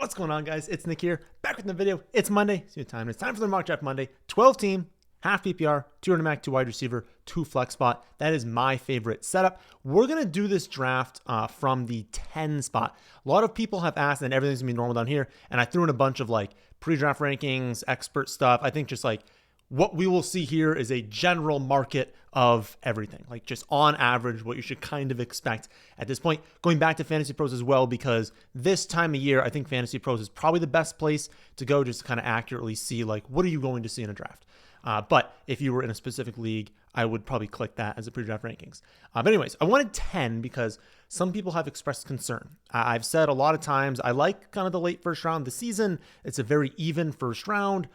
What's going on, guys? It's Nick here, back with the video. It's Monday. It's time for the Mock Draft Monday. 12 team, half PPR, 200 Mac, 2 wide receiver, 2 flex spot. That is my favorite setup. We're going to do this draft from the 10 spot. A lot of people have asked, and everything's going to be normal down here, and I threw in a bunch of like pre-draft rankings, expert stuff. I think just like what we will see here is a general market of everything, like just on average, what you should kind of expect at this point. Going back to Fantasy Pros as well, because this time of year, I think Fantasy Pros is probably the best place to go just to kind of accurately see like, what are you going to see in a draft? But if you were in a specific league, I would probably click that as a pre-draft rankings. But anyways, I wanted 10 because some people have expressed concern. I've said a lot of times, I like kind of the late first round of the season. It's a very even first round.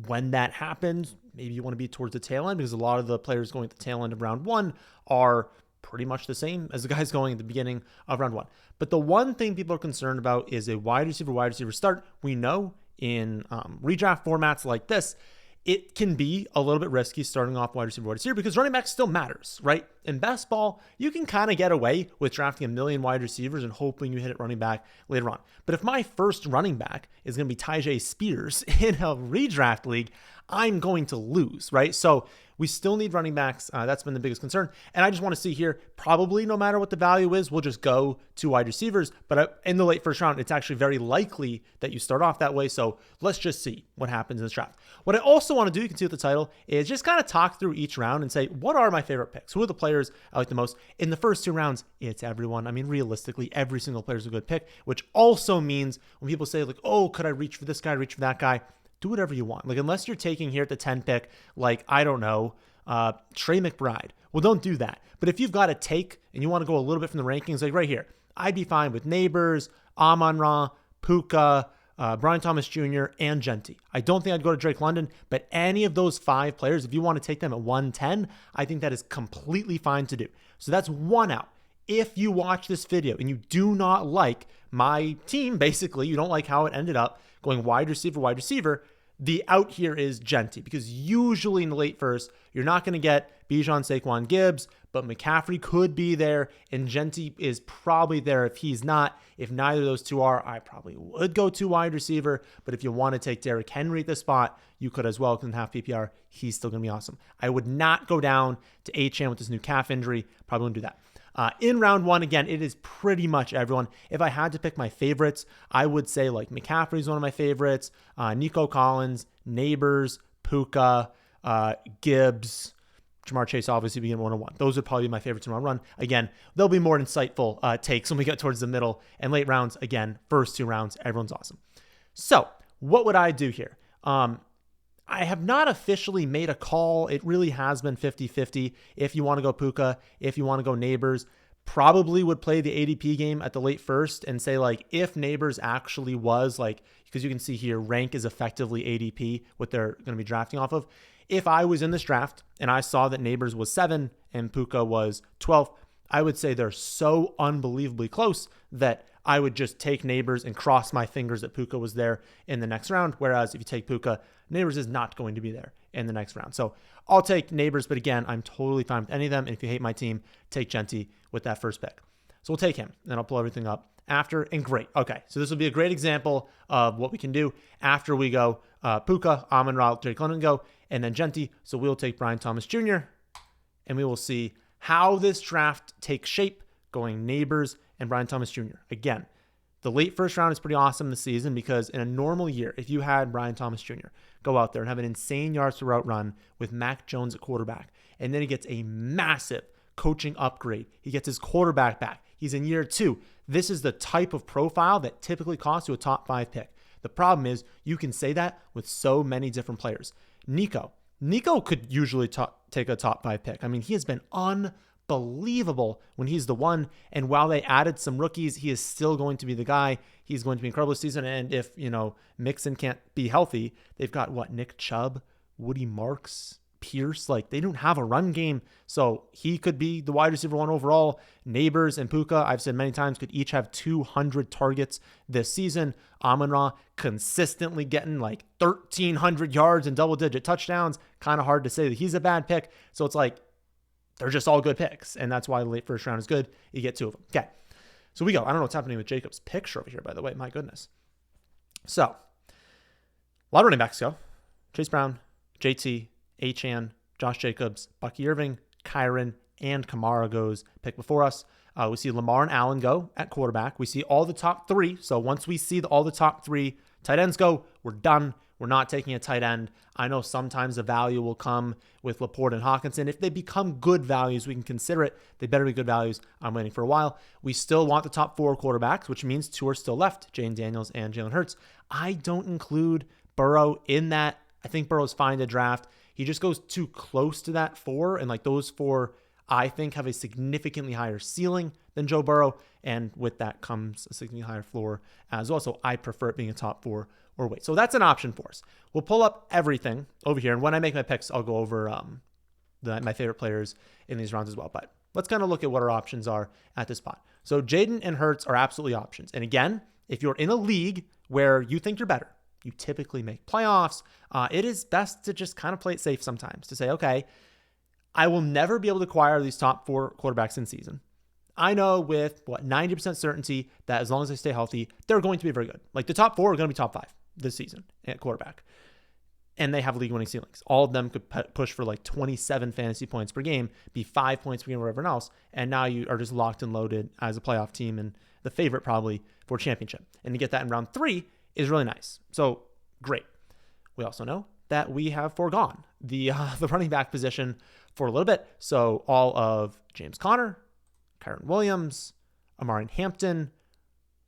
When that happens, maybe you want to be towards the tail end because a lot of the players going at the tail end of round one are pretty much the same as the guys going at the beginning of round one. But the one thing people are concerned about is a wide receiver start. We know in redraft formats like this, it can be a little bit risky starting off wide receiver because running back still matters, right? In best ball, you can kind of get away with drafting a million wide receivers and hoping you hit it running back later on. But if my first running back is going to be Tyjae Spears in a redraft league, I'm going to lose, right? So we still need running backs. That's been the biggest concern. And I just want to see here, probably no matter what the value is, we'll just go to wide receivers. But in the late first round, it's actually very likely that you start off that way. So let's just see what happens in this draft. What I also want to do, you can see with the title, is just kind of talk through each round and say, what are my favorite picks? Who are the players I like the most? In the first two rounds, it's everyone. I mean, realistically, every single player is a good pick, which also means when people say like, oh, could I reach for this guy, reach for that guy? Do whatever you want. Like, unless you're taking here at the 10 pick, like, I don't know, Trey McBride. Well, don't do that. But if you've got a take and you want to go a little bit from the rankings, like right here, I'd be fine with Neighbors, Amon-Ra, Puka, Brian Thomas Jr., and Genty. I don't think I'd go to Drake London, but any of those 5 players, if you want to take them at 110, I think that is completely fine to do. So that's one out. If you watch this video and you do not like my team, basically, you don't like how it ended up going wide receiver, the out here is Genty, because usually in the late first, you're not going to get Bijan, Saquon, Gibbs, but McCaffrey could be there, and Genty is probably there. If he's not, if neither of those two are, I probably would go to wide receiver, but if you want to take Derrick Henry at this spot, you could as well, because in half PPR, he's still going to be awesome. I would not go down to Achane with this new calf injury, probably wouldn't do that. In round one, again, it is pretty much everyone. If I had to pick my favorites, I would say like McCaffrey's one of my favorites, Nico Collins, Neighbors, Puka, Gibbs, Jamar Chase obviously being 101. Those would probably be my favorites in round one. Again, there'll be more insightful takes when we get towards the middle and late rounds. Again, first 2 rounds, everyone's awesome. So what would I do here? I have not officially made a call. It really has been 50-50. If you want to go Puka, if you want to go Neighbors, probably would play the ADP game at the late first and say like, if Neighbors actually was like, because you can see here, rank is effectively ADP, what they're going to be drafting off of. If I was in this draft and I saw that Neighbors was 7 and Puka was 12, I would say they're so unbelievably close that I would just take Neighbors and cross my fingers that Puka was there in the next round. Whereas if you take Puka, Neighbors is not going to be there in the next round. So I'll take Neighbors, but again, I'm totally fine with any of them. And if you hate my team, take Genty with that first pick. So we'll take him and I'll pull everything up after. And great. Okay. So this will be a great example of what we can do after we go Puka, Amon-Ra, Drake London go, and then Genty. So we'll take Brian Thomas Jr. and we will see how this draft takes shape going Neighbors and Brian Thomas Jr. Again, the late first round is pretty awesome this season because in a normal year, if you had Brian Thomas Jr. go out there and have an insane yards per route run with Mac Jones at quarterback, and then he gets a massive coaching upgrade. He gets his quarterback back. He's in year 2. This is the type of profile that typically costs you a top 5 pick. The problem is you can say that with so many different players. Nico could usually take a top 5 pick. I mean, he has been unbelievable when he's the one. And while they added some rookies, he is still going to be the guy. He's going to be incredible this season. And if, Mixon can't be healthy, they've got Nick Chubb, Woody Marks, Pierce. Like, they don't have a run game. So he could be the wide receiver 1 overall. Neighbors and Puka, I've said many times, could each have 200 targets this season. Amon-Ra consistently getting like 1,300 yards and double-digit touchdowns. Kind of hard to say that he's a bad pick. So it's like, they're just all good picks. And that's why the late first round is good. You get 2 of them. Okay. So we go. I don't know what's happening with Jacob's picture over here, by the way. My goodness. So, a lot of running backs go. Chase Brown, JT, Achane, Josh Jacobs, Bucky Irving, Kyron, and Kamara goes pick before us. We see Lamar and Allen go at quarterback. We see all the top three. So once we see all the top three tight ends go, we're done. We're not taking a tight end. I know sometimes the value will come with Laporte and Hawkinson. If they become good values, we can consider it. They better be good values. I'm waiting for a while. We still want the top four quarterbacks, which means two are still left, Jane Daniels and Jalen Hurts. I don't include Burrow in that. I think Burrow's fine to draft. He just goes too close to that four, and like those four, I think, have a significantly higher ceiling than Joe Burrow, and with that comes a significantly higher floor as well. So I prefer it being a top four or wait. So that's an option for us. We'll pull up everything over here, and when I make my picks, I'll go over my favorite players in these rounds as well. But let's kind of look at what our options are at this spot. So Jaden and Hurts are absolutely options. And again, if you're in a league where you think you're better, you typically make playoffs, it is best to just kind of play it safe sometimes to say, okay, I will never be able to acquire these top four quarterbacks in season. I know with 90% certainty that as long as they stay healthy, they're going to be very good. Like the top four are going to be top five this season at quarterback. And they have league winning ceilings. All of them could push for like 27 fantasy points per game, be 5 points per game, or whatever else. And now you are just locked and loaded as a playoff team and the favorite probably for championship. And to get that in round 3 is really nice. So great. We also know that we have foregone the running back position for a little bit. So all of James Conner, Kyron Williams, Amari Hampton,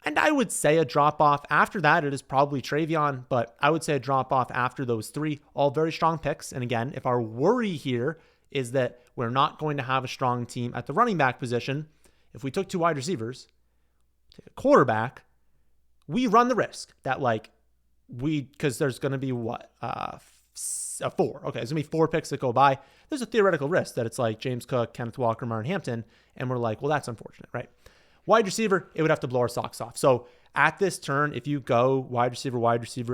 and I would say a drop-off after that, it is probably Travion, but I would say a drop-off after those three, all very strong picks. And again, if our worry here is that we're not going to have a strong team at the running back position, if we took 2 wide receivers, take a quarterback, we run the risk that because there's going to be a 4. Okay, there's going to be 4 picks that go by. There's a theoretical risk that it's like James Cook, Kenneth Walker, Martin Hampton, and we're like, well, that's unfortunate, right? Wide receiver, it would have to blow our socks off. So at this turn, if you go wide receiver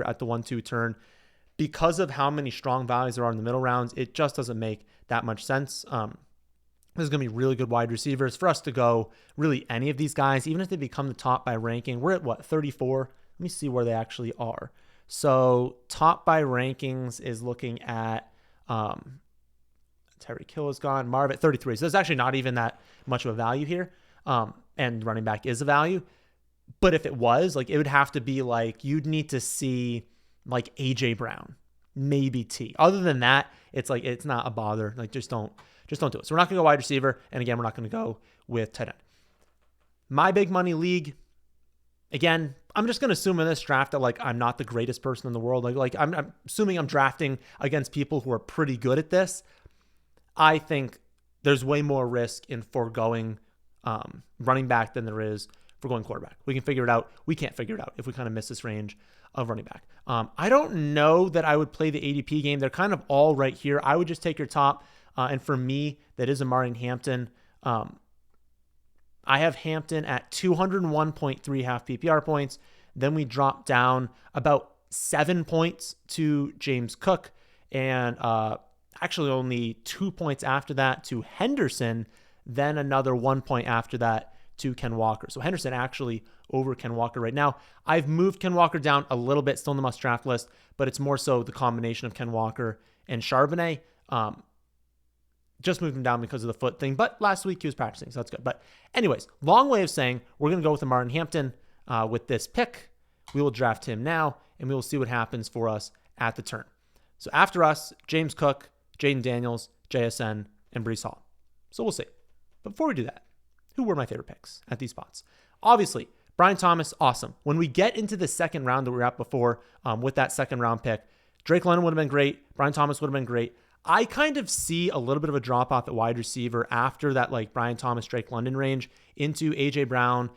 at the 1-2 turn, because of how many strong values there are in the middle rounds, it just doesn't make that much sense. This is going to be really good wide receivers. For us to go really any of these guys, even if they become the top by ranking, we're at 34? Let me see where they actually are. So top by rankings is looking at Tyreek Hill is gone, Marv at 33. So there's actually not even that much of a value here. And running back is a value. But if it was, it would have to be you'd need to see AJ Brown, maybe T. Other than that, it's it's not a bother. Just don't do it. So we're not going to go wide receiver. And again, we're not going to go with tight end. My big money league, again, I'm just going to assume in this draft that I'm not the greatest person in the world. I'm assuming I'm drafting against people who are pretty good at this. I think there's way more risk in foregoing running back than there is for going quarterback. We can figure it out. We can't figure it out if we kind of miss this range of running back. I don't know that I would play the ADP game. They're kind of all right here. I would just take your top. And for me, that is Amari Hampton. I have Hampton at 201.3 half PPR points. Then we drop down about 7 points to James Cook. And actually only 2 points after that to Henderson. Then another 1 point after that to Ken Walker. So Henderson actually over Ken Walker right now. I've moved Ken Walker down a little bit, still in the must draft list, but it's more so the combination of Ken Walker and Charbonnet. Just moved him down because of the foot thing, but last week he was practicing, so that's good. But anyways, long way of saying we're going to go with Martin Hampton with this pick. We will draft him now, and we will see what happens for us at the turn. So after us, James Cook, Jaden Daniels, JSN, and Breece Hall. So we'll see. But before we do that, who were my favorite picks at these spots? Obviously, Brian Thomas, awesome. When we get into the second round that we were at before with that second round pick, Drake London would have been great. Brian Thomas would have been great. I kind of see a little bit of a drop off at wide receiver after that Brian Thomas, Drake London range into AJ Brown.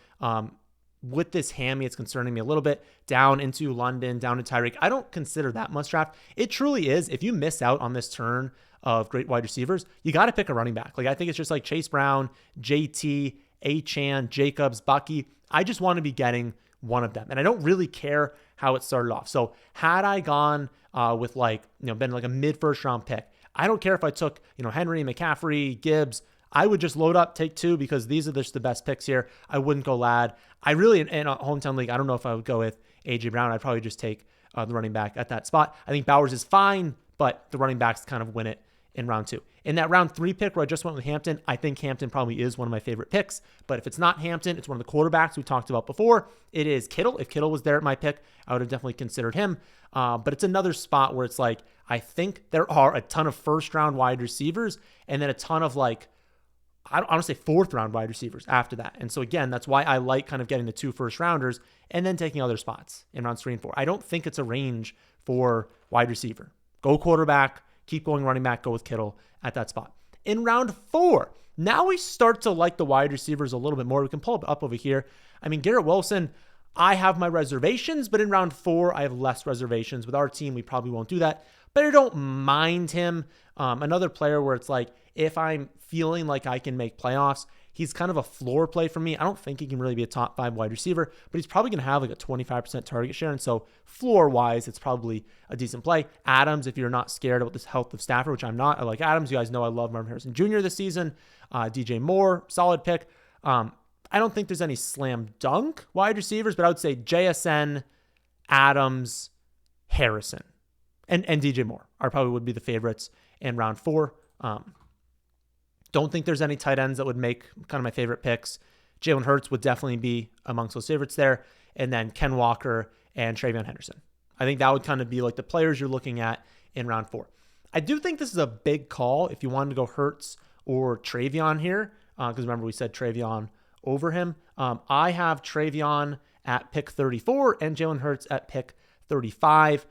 With this hammy, it's concerning me a little bit. Down into London, down to Tyreek. I don't consider that must draft. It truly is. If you miss out on this turn of great wide receivers, you got to pick a running back. I think it's just Chase Brown, JT, Achane, Jacobs, Bucky. I just want to be getting one of them. And I don't really care how it started off. So had I gone with been a mid first round pick, I don't care if I took, Henry, McCaffrey, Gibbs. I would just load up, take 2 because these are just the best picks here. I wouldn't go Lad. I really, in a hometown league, I don't know if I would go with A.J. Brown. I'd probably just take the running back at that spot. I think Bowers is fine, but the running backs kind of win it in round 2. In that round 3 pick where I just went with Hampton, I think Hampton probably is one of my favorite picks. But if it's not Hampton, it's one of the quarterbacks we talked about before. It is Kittle. If Kittle was there at my pick, I would have definitely considered him. But it's another spot where it's like, I think there are a ton of first-round wide receivers and then a ton of like, I don't want to say fourth-round wide receivers after that. And so again, that's why I like kind of getting the 2 first-rounders and then taking other spots in rounds 3 and 4. I don't think it's a range for wide receiver. Go quarterback, keep going running back, go with Kittle at that spot. In round 4, now we start to like the wide receivers a little bit more. We can pull it up over here. I mean, Garrett Wilson, I have my reservations, but in round 4, I have less reservations. With our team, we probably won't do that, but I don't mind him. Another player where it's like, if I'm feeling like I can make playoffs, he's kind of a floor play for me. I don't think he can really be a top 5 wide receiver, but he's probably going to have like a 25% target share. And so floor-wise, it's probably a decent play. Adams, if you're not scared about this health of Stafford, which I'm not, I like Adams. You guys know I love Marvin Harrison Jr. this season. DJ Moore, solid pick. I don't think there's any slam dunk wide receivers, but I would say JSN, Adams, Harrison, and DJ Moore would be the favorites in round 4. Don't think there's any tight ends that would make kind of my favorite picks. Jalen Hurts would definitely be amongst those favorites there. And then Ken Walker and TreVeyon Henderson. I think that would kind of be like the players you're looking at in round 4. I do think this is a big call if you wanted to go Hurts or TreVeyon here. Because remember, we said TreVeyon over him. I have TreVeyon at pick 34 and Jalen Hurts at pick 35.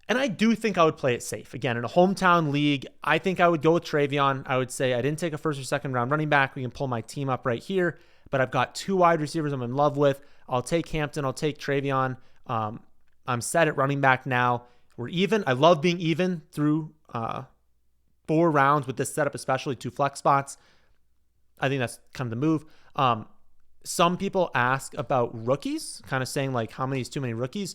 And I do think I would play it safe. Again, in a hometown league, I think I would go with TreVeyon. I would say I didn't take a first or second round running back. We can pull my team up right here. But I've got 2 wide receivers I'm in love with. I'll take Hampton. I'll take TreVeyon. I'm set at running back now. We're even. I love being even through 4 rounds with this setup, especially 2 flex spots. I think that's kind of the move. Some people ask about rookies, kind of saying like, how many is too many rookies?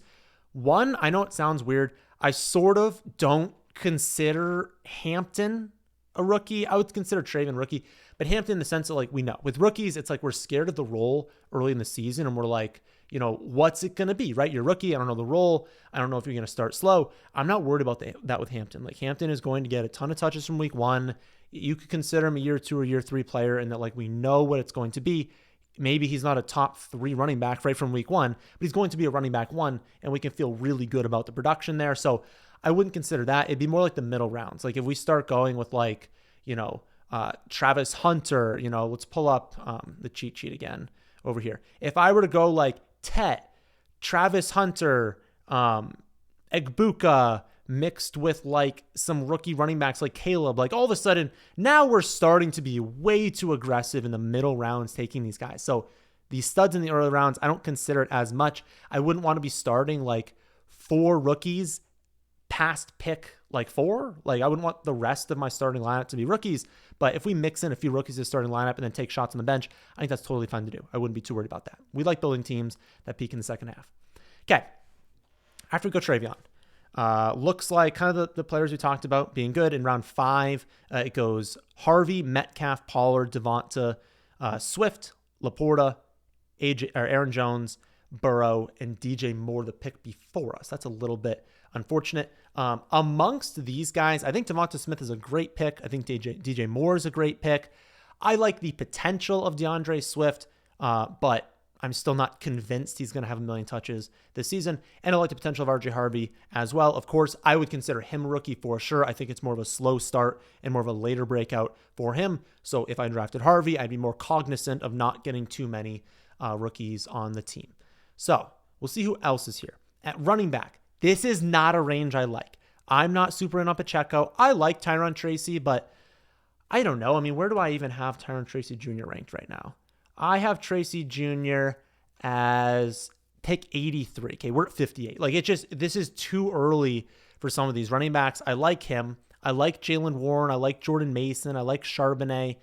One, I know it sounds weird. I sort of don't consider Hampton a rookie. I would consider TreVeyon rookie, but Hampton in the sense that like we know with rookies, it's like we're scared of the role early in the season and we're like, what's it going to be, right? You're a rookie. I don't know the role. I don't know if you're going to start slow. I'm not worried about that with Hampton. Like Hampton is going to get a ton of touches from week 1. You could consider him a year 2 or year 3 player and that like we know what it's going to be. Maybe he's not a top 3 running back right from week 1, but he's going to be a running back 1, and we can feel really good about the production there. So I wouldn't consider that. It'd be more like the middle rounds. Like if we start going with like, Travis Hunter, let's pull up the cheat sheet again over here. If I were to go like Tet, Travis Hunter, Egbuka, mixed with like some rookie running backs like Caleb, like all of a sudden now we're starting to be way too aggressive in the middle rounds taking these guys. So these studs in the early rounds, I don't consider it as much. I wouldn't want to be starting like 4 rookies past pick like 4. Like I wouldn't want the rest of my starting lineup to be rookies. But if we mix in a few rookies to starting lineup and then take shots on the bench, I think that's totally fun to do. I wouldn't be too worried about that. We like building teams that peak in the second half. Okay. After we go TreVeyon. Looks like kind of the players we talked about being good. In round 5, it goes Harvey, Metcalf, Pollard, Devonta, Swift, Laporta, Aaron Jones, Burrow, and DJ Moore, the pick before us. That's a little bit unfortunate. Amongst these guys, I think Devonta Smith is a great pick. I think DJ Moore is a great pick. I like the potential of DeAndre Swift, but I'm still not convinced he's going to have 1 million touches this season. And I like the potential of RJ Harvey as well. Of course, I would consider him a rookie for sure. I think it's more of a slow start and more of a later breakout for him. So if I drafted Harvey, I'd be more cognizant of not getting too many rookies on the team. So we'll see who else is here. At running back, this is not a range I like. I'm not super in on Pacheco. I like Tyron Tracy, but I don't know. I mean, where do I even have Tyron Tracy Jr. ranked right now? I have Tracy Jr. as pick 83. Okay, we're at 58. Like this is too early for some of these running backs. I like him. I like Jaylen Warren. I like Jordan Mason. I like Charbonnet,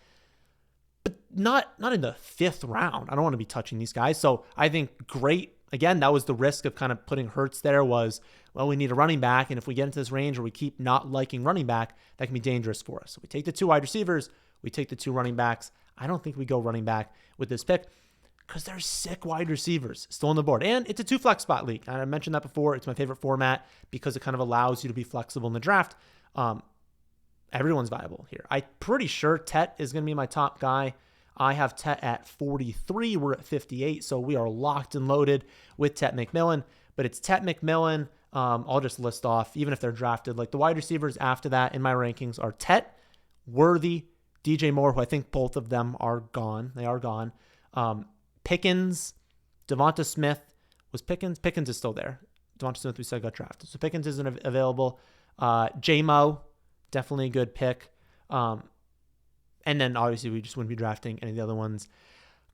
but not in the 5th round. I don't want to be touching these guys. So I think great. Again, that was the risk of kind of putting Hurts there was, well, we need a running back. And if we get into this range where we keep not liking running back, that can be dangerous for us. So we take the 2 wide receivers. We take the 2 running backs. I don't think we go running back with this pick because there's sick wide receivers still on the board. And it's a 2 flex spot league. I mentioned that before. It's my favorite format because it kind of allows you to be flexible in the draft. Everyone's viable here. I'm pretty sure Tet is going to be my top guy. I have Tet at 43. We're at 58. So we are locked and loaded with Tet McMillan. But it's Tet McMillan. I'll just list off, even if they're drafted. Like the wide receivers after that in my rankings are Tet, Worthy, DJ Moore, who I think both of them are gone. They are gone. Pickens, Devonta Smith. Was Pickens? Pickens is still there. Devonta Smith, we said, got drafted. So Pickens isn't available. J-Mo, definitely a good pick. And then obviously we just wouldn't be drafting any of the other ones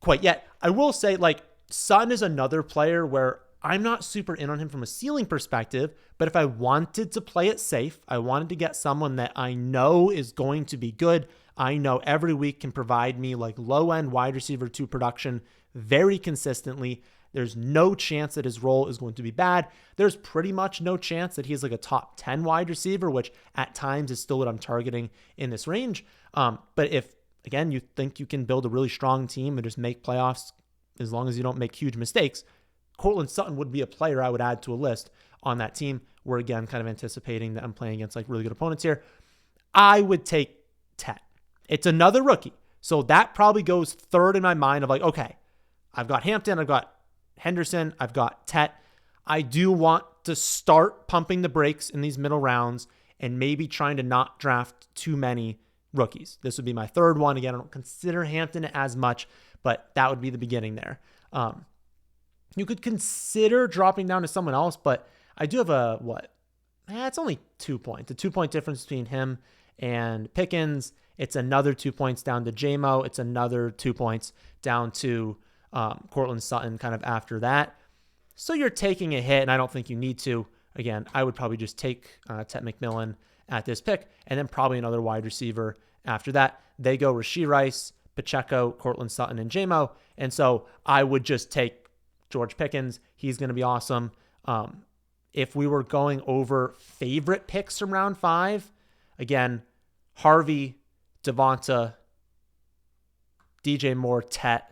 quite yet. I will say, like, Sutton is another player where I'm not super in on him from a ceiling perspective, but if I wanted to play it safe, I wanted to get someone that I know is going to be good. I know every week can provide me like low-end wide receiver 2 production very consistently. There's no chance that his role is going to be bad. There's pretty much no chance that he's like a top 10 wide receiver, which at times is still what I'm targeting in this range. But if, again, you think you can build a really strong team and just make playoffs as long as you don't make huge mistakes, Courtland Sutton would be a player I would add to a list on that team. We're, again, kind of anticipating that I'm playing against like really good opponents here. I would take Tet. It's another rookie. So that probably goes third in my mind of like, okay, I've got Hampton, I've got Henderson, I've got Tet. I do want to start pumping the brakes in these middle rounds and maybe trying to not draft too many rookies. This would be my third one. Again, I don't consider Hampton as much, but that would be the beginning there. You could consider dropping down to someone else, but I do have it's only 2 points. A 2-point difference between him and Pickens. It's another 2 points down to J-Mo. It's another 2 points down to Courtland Sutton kind of after that. So you're taking a hit, and I don't think you need to. Again, I would probably just take Tet McMillan at this pick, and then probably another wide receiver after that. They go Rashee Rice, Pacheco, Courtland Sutton, and J-Mo. And so I would just take George Pickens. He's going to be awesome. If we were going over favorite picks from round 5, again, Harvey, Devonta, DJ Moore, Tet.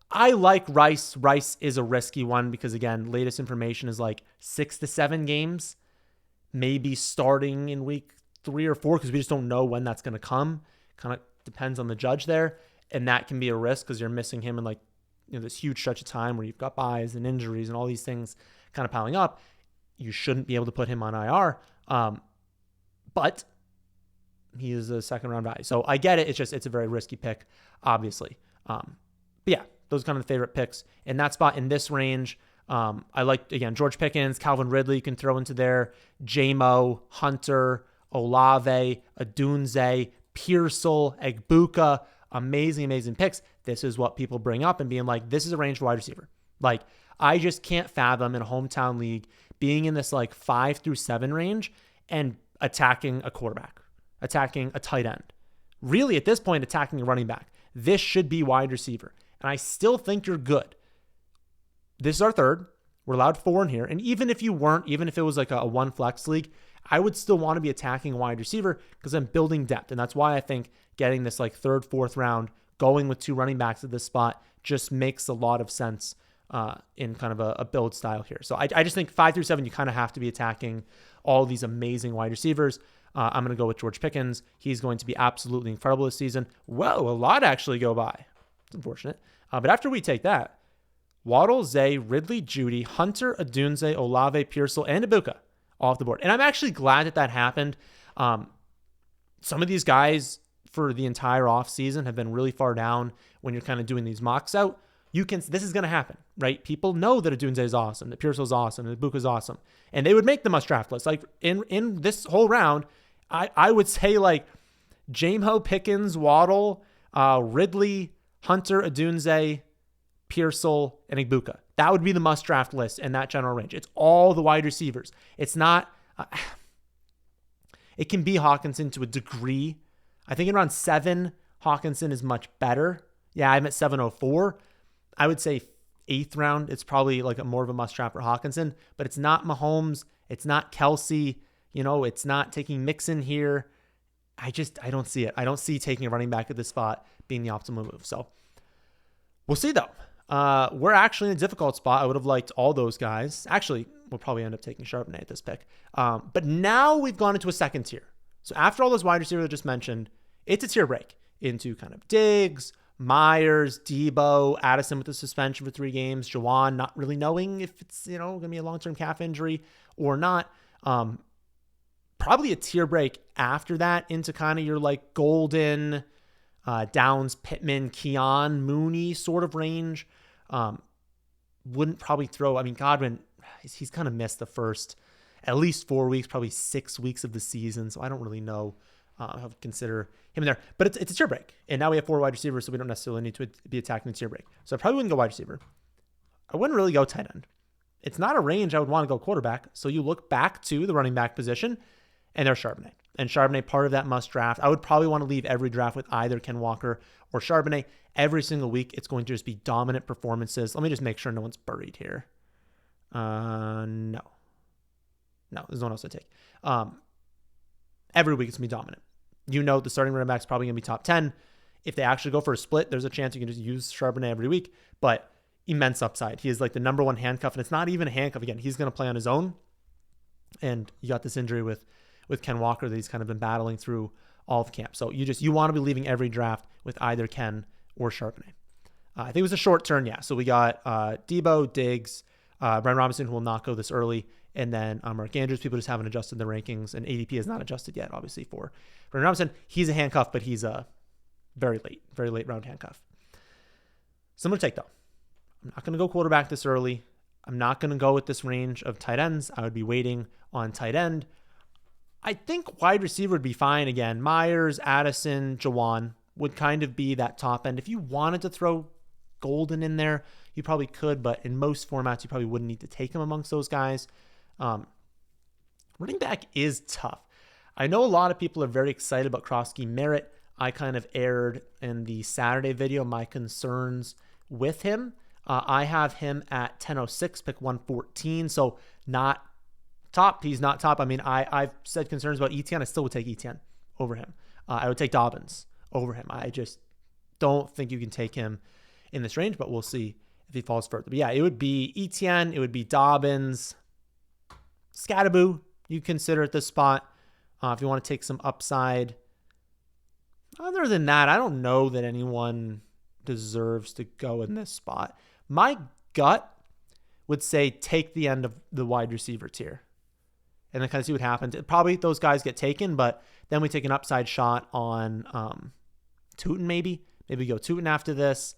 I like Rice. Rice is a risky one because, again, latest information is like 6 to 7 games, maybe starting in week 3 or 4 because we just don't know when that's going to come. Kind of depends on the judge there. And that can be a risk because you're missing him in like, this huge stretch of time where you've got buys and injuries and all these things kind of piling up. You shouldn't be able to put him on IR. But he is a second round value. So I get it. It's a very risky pick, obviously. But yeah, those are kind of the favorite picks in that spot in this range. I like, again, George Pickens, Calvin Ridley you can throw into there, J-Mo, Hunter, Olave, Adunze, Pearsall, Egbuka. Amazing picks. This is what people bring up and being like, this is a range for wide receiver. Like, I just can't fathom in a hometown league being in this like 5 through 7 range and attacking a quarterback, attacking a tight end. Really, at this point, attacking a running back. This should be wide receiver. And I still think you're good. This is our third. We're allowed 4 in here. And even if you weren't, even if it was like a 1 flex league, I would still want to be attacking wide receiver because I'm building depth. And that's why I think getting this like 3rd, 4th round, going with 2 running backs at this spot just makes a lot of sense in kind of a build style here. So I just think 5 through 7, you kind of have to be attacking all these amazing wide receivers. I'm going to go with George Pickens. He's going to be absolutely incredible this season. Whoa, a lot actually go by. It's unfortunate. But after we take that, Waddle, Zay, Ridley, Judy, Hunter, Adunze, Olave, Pearsall, and Ibuka off the board. And I'm actually glad that happened. Some of these guys for the entire offseason have been really far down when you're kind of doing these mocks out. This is going to happen, right? People know that Adunze is awesome, that Pearsall is awesome, that Ibuka is awesome. And they would make the must draft list. Like in this whole round, I would say like J-Mo, Pickens, Waddle, Ridley, Hunter, Adunze, Pearsall, and Ibuka. That would be the must draft list in that general range. It's all the wide receivers. It's not, it can be Hawkinson to a degree. I think in round 7, Hawkinson is much better. Yeah, I'm at 704. I would say 8th round, it's probably like more of a must draft for Hawkinson, but it's not Mahomes. It's not Kelsey. It's not taking Mixon here. I don't see it. I don't see taking a running back at this spot being the optimal move. So we'll see though. We're actually in a difficult spot. I would have liked all those guys. Actually, we'll probably end up taking Charbonnet at this pick. But now we've gone into a second tier. So after all those wide receivers I just mentioned, it's a tier break into kind of Diggs, Myers, Debo, Addison with the suspension for 3 games, Juwan not really knowing if it's, going to be a long-term calf injury or not. Probably a tier break after that into kind of your like Golden, Downs, Pittman, Keon, Mooney sort of range. Wouldn't probably throw, Godwin, he's kind of missed the first at least 4 weeks, probably 6 weeks of the season. So I don't really know how to consider him in there, but it's a tier break. And now we have 4 wide receivers, so we don't necessarily need to be attacking the tier break. So I probably wouldn't go wide receiver. I wouldn't really go tight end. It's not a range I would want to go quarterback. So you look back to the running back position, and there's Charbonnet. And Charbonnet, part of that must draft. I would probably want to leave every draft with either Ken Walker or Charbonnet. Every single week, it's going to just be dominant performances. Let me just make sure no one's buried here. No, there's no one else to take. Every week, it's going to be dominant. The starting running back's probably going to be top 10. If they actually go for a split, there's a chance you can just use Charbonnet every week. But immense upside. He is like the number 1 handcuff, and it's not even a handcuff. Again, he's going to play on his own. And you got this injury with Ken Walker that he's kind of been battling through all of camp. So you want to be leaving every draft with either Ken or Charbonnet. I think it was a short turn, yeah. So we got Debo, Diggs, Brian Robinson, who will not go this early, and then Mark Andrews. People just haven't adjusted the rankings, and ADP is not adjusted yet, obviously, for Brian Robinson. He's a handcuff, but he's a very late round handcuff. So I'm going to take, though. I'm not going to go quarterback this early. I'm not going to go with this range of tight ends. I would be waiting on tight end. I think wide receiver would be fine again. Myers, Addison, Juwan would kind of be that top end. If you wanted to throw Golden in there, you probably could, but in most formats, you probably wouldn't need to take him amongst those guys. Running back is tough. I know a lot of people are very excited about Krosky Merritt. I kind of aired in the Saturday video my concerns with him. I have him at 1006, pick 114, so not top. He's not top. I've said concerns about Etienne. I still would take Etienne over him. I would take Dobbins over him. I just don't think you can take him in this range, but we'll see if he falls further. But yeah, it would be Etienne. It would be Dobbins. Scatterboo, you consider at this spot if you want to take some upside. Other than that, I don't know that anyone deserves to go in this spot. My gut would say take the end of the wide receiver tier and then kind of see what happens. Probably those guys get taken, but then we take an upside shot on Tootin maybe. Maybe go Tootin after this.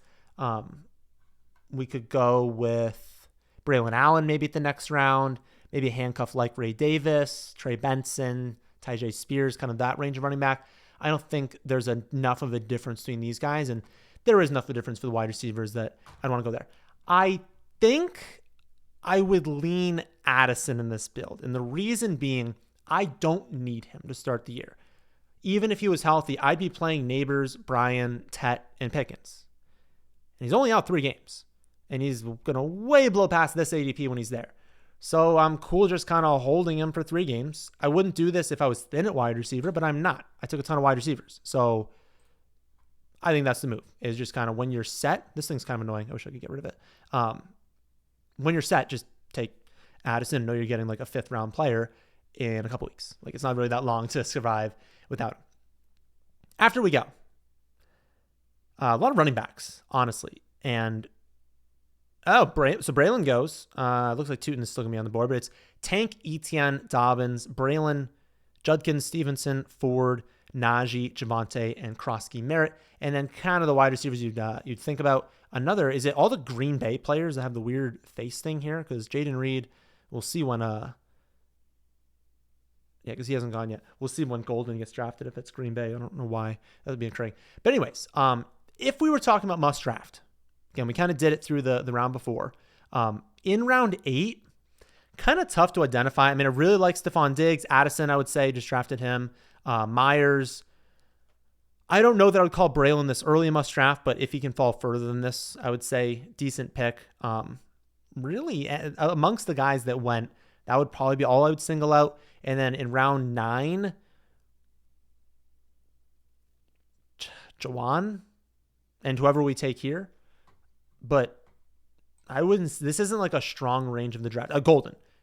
We could go with Braylon Allen maybe at the next round. Maybe a handcuff like Ray Davis, Trey Benson, Tyjae Spears, kind of that range of running back. I don't think there's enough of a difference between these guys, and there is enough of a difference for the wide receivers that I don't want to go there. I think I would lean Addison in this build, and the reason being I don't need him to start the year. Even if he was healthy, I'd be playing Neighbors, Bryan, Tet, and Pickens. And he's only out 3 games, and he's going to way blow past this ADP when he's there. So I'm cool just kind of holding him for 3 games. I wouldn't do this if I was thin at wide receiver, but I'm not. I took a ton of wide receivers. So I think that's the move, is just kind of when you're set. This thing's kind of annoying. I wish I could get rid of it. When you're set, just take Addison and know you're getting like a 5th round player in a couple weeks. Like, it's not really that long to survive without him. After we go, a lot of running backs, honestly. And so Braylon goes. Looks like Tootin is still going to be on the board, but it's Tank, Etienne, Dobbins, Braylon, Judkins, Stevenson, Ford, Najee, Javonte, and Krosky Merritt. And then kind of the wide receivers you'd think about. Another, is it all the Green Bay players that have the weird face thing here? Because Jaden Reed, we'll see when because he hasn't gone yet. We'll see when Golden gets drafted if it's Green Bay. I don't know why. That would be intriguing. But anyways, if we were talking about must draft, again, we kind of did it through the round before. In round 8, kind of tough to identify. I really like Stephon Diggs. Addison, I would say, just drafted him. Myers. I don't know that I would call Braylon this early in must draft, but if he can fall further than this, I would say decent pick. Really, amongst the guys that went, that would probably be all I would single out. And then in round 9, Jawan and whoever we take here. But I wouldn't, this isn't like a strong range of the draft.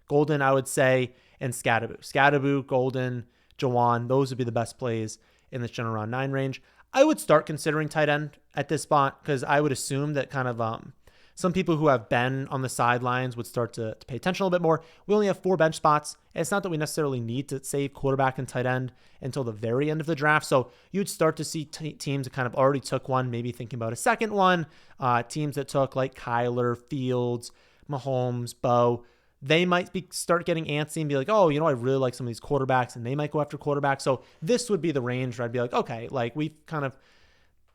Golden, I would say, and Scadaboo, Golden, Jawan, those would be the best plays in this general round 9 range. I would start considering tight end at this spot because I would assume that kind of some people who have been on the sidelines would start to pay attention a little bit more. We only have 4 bench spots. It's not that we necessarily need to save quarterback and tight end until the very end of the draft. So you'd start to see teams that kind of already took one, maybe thinking about a second one. Teams that took like Kyler, Fields, Mahomes, Bo. They might start getting antsy and be like, oh, I really like some of these quarterbacks, and they might go after quarterbacks. So this would be the range where I'd be like, okay, like we've kind of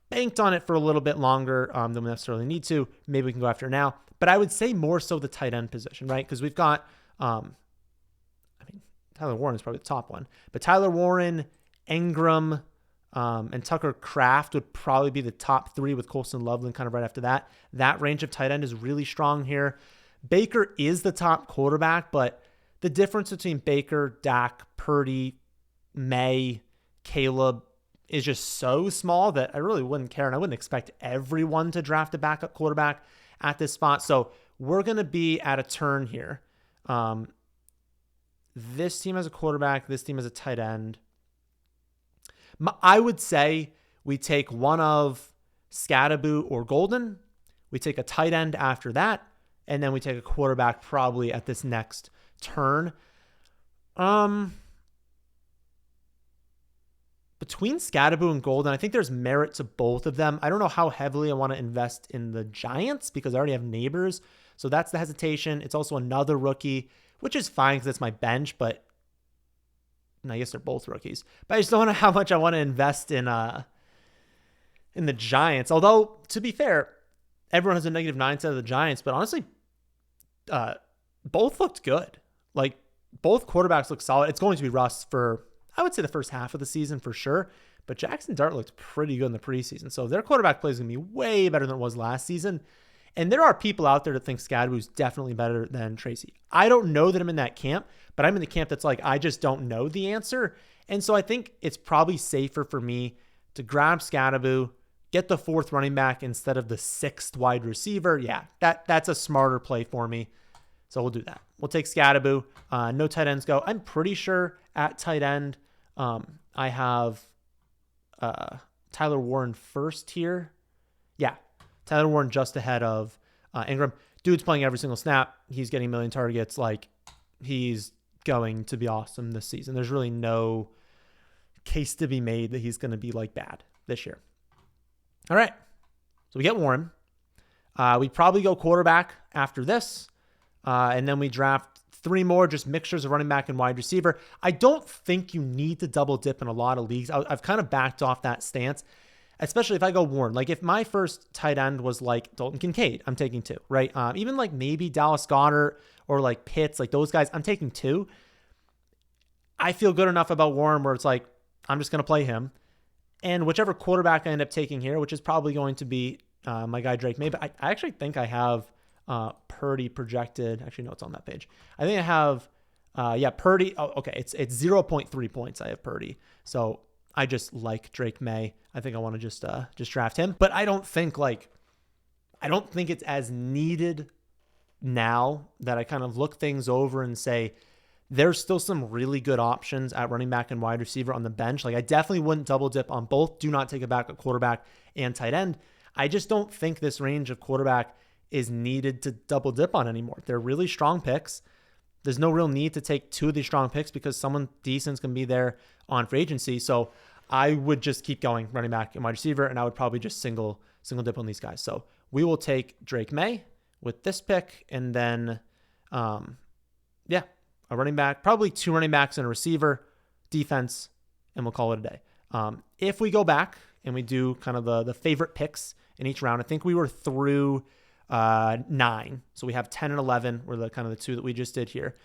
banked on it for a little bit longer than we necessarily need to. Maybe we can go after it now. But I would say more so the tight end position, right? Because we've got, Tyler Warren is probably the top one. But Tyler Warren, Ingram, and Tucker Kraft would probably be the top 3 with Colston Loveland kind of right after that. That range of tight end is really strong here. Baker is the top quarterback, but the difference between Baker, Dak, Purdy, May, Caleb is just so small that I really wouldn't care, and I wouldn't expect everyone to draft a backup quarterback at this spot. So we're going to be at a turn here. This team has a quarterback. This team has a tight end. I would say we take one of Scadaboo or Golden. We take a tight end after that. And then we take a quarterback probably at this next turn. Between Scadaboo and Golden, I think there's merit to both of them. I don't know how heavily I want to invest in the Giants because I already have Neighbors. So that's the hesitation. It's also another rookie, which is fine because it's my bench, but I guess they're both rookies. But I just don't know how much I want to invest in the Giants. Although, to be fair, everyone has a negative mindset of the Giants, but honestly, both looked good. Like, both quarterbacks look solid. It's going to be Russ for, I would say, the first half of the season for sure. But Jackson Dart looked pretty good in the preseason. So their quarterback play is going to be way better than it was last season. And there are people out there that think Scadaboo's definitely better than Tracy. I don't know that I'm in that camp, but I'm in the camp that's like, I just don't know the answer. And so I think it's probably safer for me to grab Scadaboo, get the 4th running back instead of the 6th wide receiver. Yeah, that's a smarter play for me. So we'll do that. We'll take Scadaboo. No tight ends go. I'm pretty sure at tight end, I have Tyler Warren first here. Yeah, Tyler Warren just ahead of Ingram. Dude's playing every single snap. He's getting a million targets. Like, he's going to be awesome this season. There's really no case to be made that he's going to be like bad this year. All right. So we get Warren. We probably go quarterback after this. And then we draft 3 more, just mixtures of running back and wide receiver. I don't think you need to double dip in a lot of leagues. I've kind of backed off that stance, especially if I go Warren. Like, if my first tight end was like Dalton Kincaid, I'm taking 2, right? Even like maybe Dallas Goedert or like Pitts, like those guys, I'm taking 2. I feel good enough about Warren where it's like, I'm just going to play him. And whichever quarterback I end up taking here, which is probably going to be my guy Drake May, but I actually think I have Purdy projected. Actually, no, it's on that page. I think I have, Purdy. Oh, okay. It's 0.3 points. I have Purdy. So I just like Drake May. I think I want to just draft him, but I don't think it's as needed now that I kind of look things over and say, there's still some really good options at running back and wide receiver on the bench. Like, I definitely wouldn't double dip on both. Do not take a backup quarterback and tight end. I just don't think this range of quarterback is needed to double dip on anymore. They're really strong picks. There's no real need to take 2 of these strong picks because someone decent is going to be there on free agency. So I would just keep going running back and wide receiver, and I would probably just single dip on these guys. So we will take Drake May with this pick, and then, a running back, probably 2 running backs and a receiver, defense, and we'll call it a day. If we go back and we do kind of the favorite picks in each round, I think we were through 9. So we have 10 and 11 were the kind of the 2 that we just did here.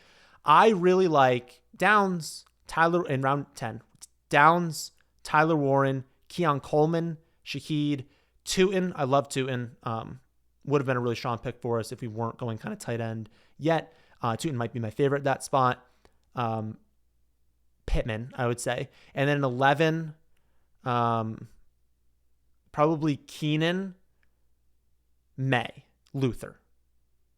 I really like Downs, Tyler in round 10. Downs, Tyler Warren, Keon Coleman, Shaheed, Tootin. I love Tootin. Would have been a really strong pick for us if we weren't going kind of tight end yet. Tootin might be my favorite at that spot. Pittman, I would say. And then 11, probably Keenan, May, Luther.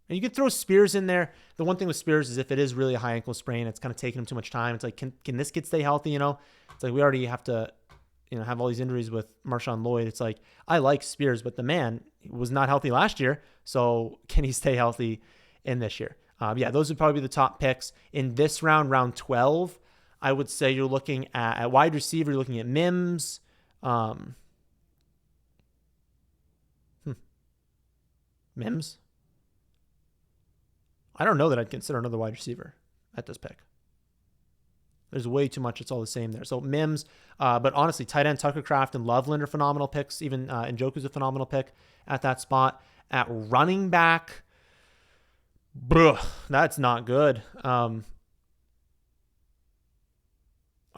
And you could throw Spears in there. The one thing with Spears is if it is really a high ankle sprain, it's kind of taking him too much time. It's like, can this kid stay healthy? It's like we already have to, have all these injuries with Marshawn Lloyd. It's like, I like Spears, but the man was not healthy last year. So can he stay healthy in this year? Those would probably be the top picks in this round, round 12. I would say you're looking at wide receiver, you're looking at Mims. Mims? I don't know that I'd consider another wide receiver at this pick. There's way too much. It's all the same there. So Mims, but honestly, tight end Tucker Kraft and Loveland are phenomenal picks. Even Njoku's a phenomenal pick at that spot. At running back, that's not good. I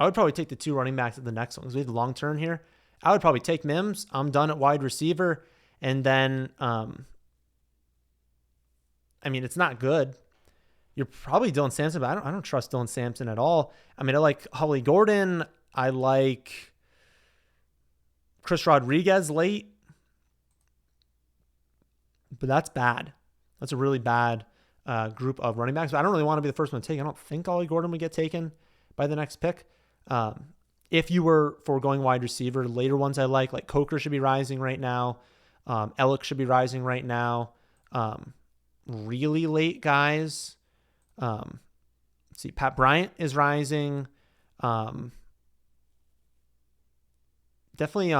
would probably take the 2 running backs at the next one because we have the long turn here. I would probably take Mims. I'm done at wide receiver. And then, it's not good. You're probably Dylan Sampson, but I don't trust Dylan Sampson at all. I like Holly Gordon. I like Chris Rodriguez late. But that's bad. That's a really bad group of running backs. But I don't really want to be the first one to take. I don't think Holly Gordon would get taken by the next pick. If you were foregoing wide receiver, later ones I like Coker should be rising right now. Ellick should be rising right now. Really late guys. Let's see. Pat Bryant is rising. Definitely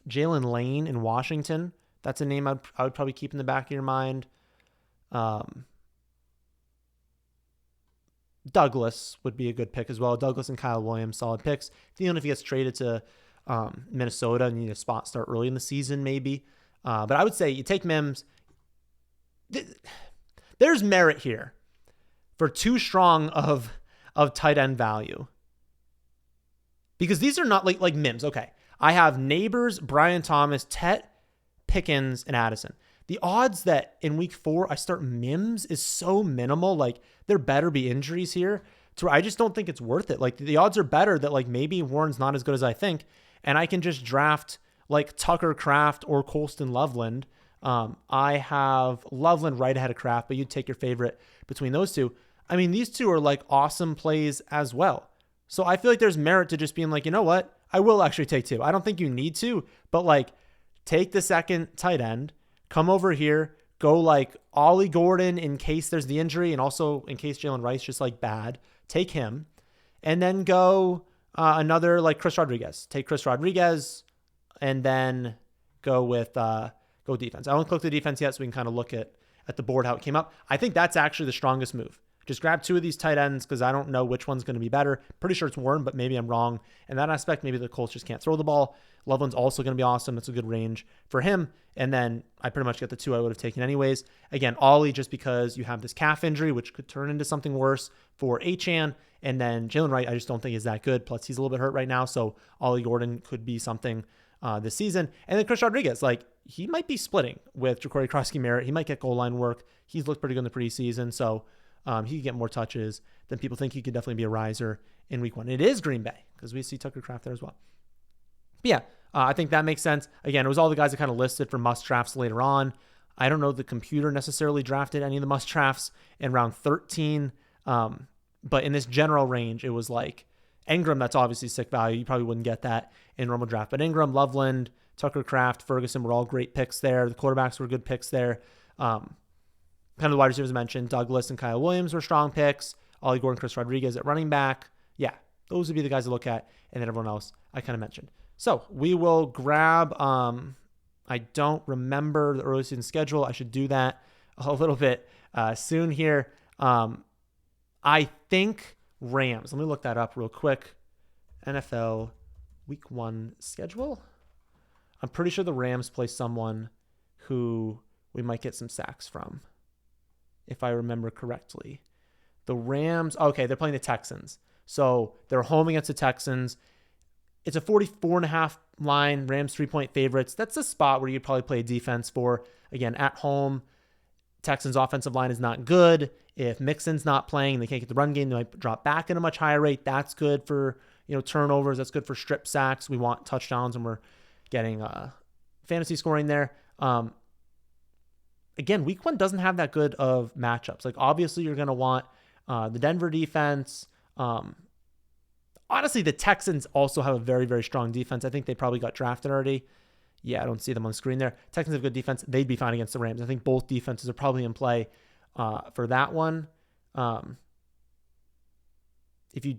Jalen Lane in Washington. That's a name I would probably keep in the back of your mind. Douglas would be a good pick as well. Douglas and Kyle Williams, solid picks. Even if he gets traded to Minnesota and you need a spot start early in the season, maybe. But I would say you take Mims. There's merit here for too strong of tight end value. Because these are not like Mims. Okay. I have Neighbors, Brian Thomas, Tet, Pickens, and Addison. The odds that in week 4 I start Mims is so minimal. There better be injuries here to where I just don't think it's worth it. The odds are better that maybe Warren's not as good as I think, and I can just draft Tucker Kraft or Colston Loveland. I have Loveland right ahead of Kraft, but you'd take your favorite between those two. These two are awesome plays as well. So I feel like there's merit to just being you know what? I will actually take 2. I don't think you need to, but take the second tight end, come over here, go Ollie Gordon in case there's the injury and also in case Jalen Rice just bad, take him, and then go another Chris Rodriguez. Take Chris Rodriguez and then go with go defense. I won't click the defense yet so we can kind of look at the board how it came up. I think that's actually the strongest move. Just grab 2 of these tight ends because I don't know which one's going to be better. Pretty sure it's Warren, but maybe I'm wrong. In that aspect, maybe the Colts just can't throw the ball. Loveland's also going to be awesome. It's a good range for him. And then I pretty much get the 2 I would have taken anyways. Again, Ollie just because you have this calf injury, which could turn into something worse for Achane. And then Jalen Wright, I just don't think is that good. Plus, he's a little bit hurt right now. So Ollie Gordon could be something this season. And then Chris Rodriguez, he might be splitting with Ja'Cory Krosky-Merritt. He might get goal line work. He's looked pretty good in the preseason. So he could get more touches than people think. He could definitely be a riser in week 1. It is Green Bay because we see Tucker Kraft there as well. But yeah, I think that makes sense. Again, it was all the guys that kind of listed for must drafts later on. I don't know if the computer necessarily drafted any of the must drafts in round 13. But in this general range, it was Ingram, that's obviously sick value. You probably wouldn't get that in normal draft. But Ingram, Loveland, Tucker Kraft, Ferguson were all great picks there. The quarterbacks were good picks there. Kind of the wide receivers mentioned, Douglas and Kyle Williams were strong picks. Ollie Gordon, Chris Rodriguez at running back. Yeah, those would be the guys to look at. And then everyone else I kind of mentioned. So we will grab, I don't remember the early season schedule. I should do that a little bit soon here. I think Rams. Let me look that up real quick. NFL week 1 schedule. I'm pretty sure the Rams play someone who we might get some sacks from, if I remember correctly. The Rams, okay, they're playing the Texans. So they're home against the Texans. It's a 44.5 line, Rams 3-point favorites. That's a spot where you'd probably play defense for. Again, at home, Texans offensive line is not good. If Mixon's not playing, they can't get the run game, they might drop back at a much higher rate. That's good for, turnovers. That's good for strip sacks. We want touchdowns, and we're getting fantasy scoring there. Again, week 1 doesn't have that good of matchups. Like, obviously, you're going to want the Denver defense. Honestly, the Texans also have a very, very strong defense. I think they probably got drafted already. Yeah, I don't see them on the screen there. Texans have good defense. They'd be fine against the Rams. I think both defenses are probably in play for that one. If you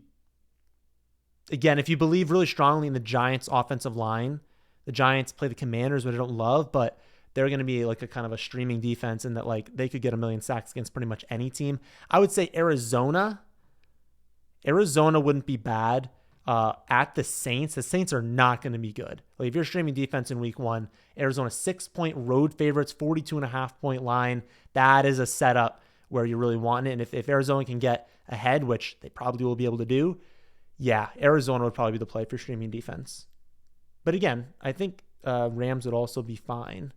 believe really strongly in the Giants' offensive line, the Giants play the Commanders, which I don't love, but they're going to be like a kind of a streaming defense, and that like they could get a million sacks against pretty much any team. I would say Arizona wouldn't be bad. At the Saints are not going to be good. Like, if you're streaming defense in week 1, Arizona 6-point road favorites, 42.5-point line. That is a setup where you're really wanting it. And if Arizona can get ahead, which they probably will be able to do, yeah, Arizona would probably be the play for streaming defense. But again, I think Rams would also be fine.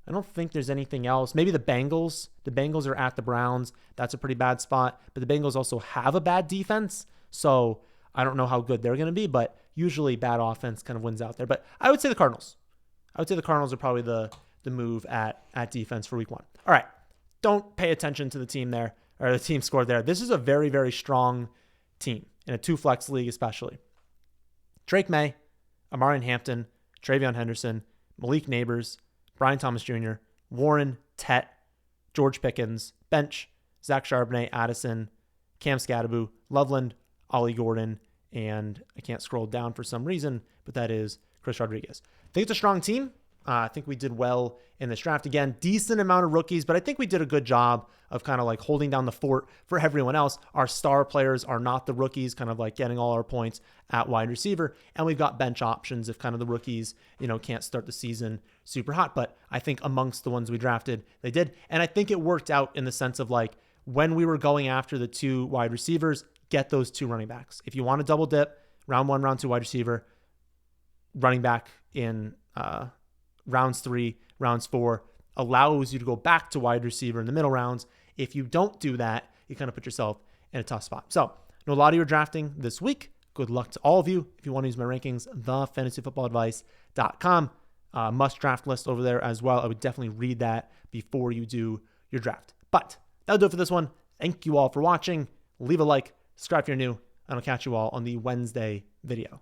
I don't think there's anything else. Maybe the Bengals. The Bengals are at the Browns. That's a pretty bad spot. But the Bengals also have a bad defense. So I don't know how good they're going to be, but usually bad offense kind of wins out there. But I would say the Cardinals. I would say the Cardinals are probably the move at defense for week 1. All right. Don't pay attention to the team there, or the team scored there. This is a very, very strong team in a 2-flex league especially. Drake May, Amarian Hampton, Travion Henderson, Malik Neighbors, Brian Thomas Jr., Warren, Tet, George Pickens, bench, Zach Charbonnet, Addison, Cam Scadaboo, Loveland, Ollie Gordon, and I can't scroll down for some reason, but that is Chris Rodriguez. I think it's a strong team. I think we did well in this draft. Again, decent amount of rookies, but I think we did a good job of kind of like holding down the fort for everyone else. Our star players are not the rookies, kind of like getting all our points at wide receiver. And we've got bench options if kind of the rookies, can't start the season super hot. But I think amongst the ones we drafted, they did. And I think it worked out in the sense of like when we were going after the 2 wide receivers, get those 2 running backs. If you want to double dip, round 1, round 2 wide receiver, running back in rounds 3, rounds 4, allows you to go back to wide receiver in the middle rounds. If you don't do that, you kind of put yourself in a tough spot. So, I know a lot of you are drafting this week. Good luck to all of you. If you want to use my rankings, thefantasyfootballadvice.com. Must draft list over there as well. I would definitely read that before you do your draft. But that'll do it for this one. Thank you all for watching. Leave a like, subscribe if you're new, and I'll catch you all on the Wednesday video.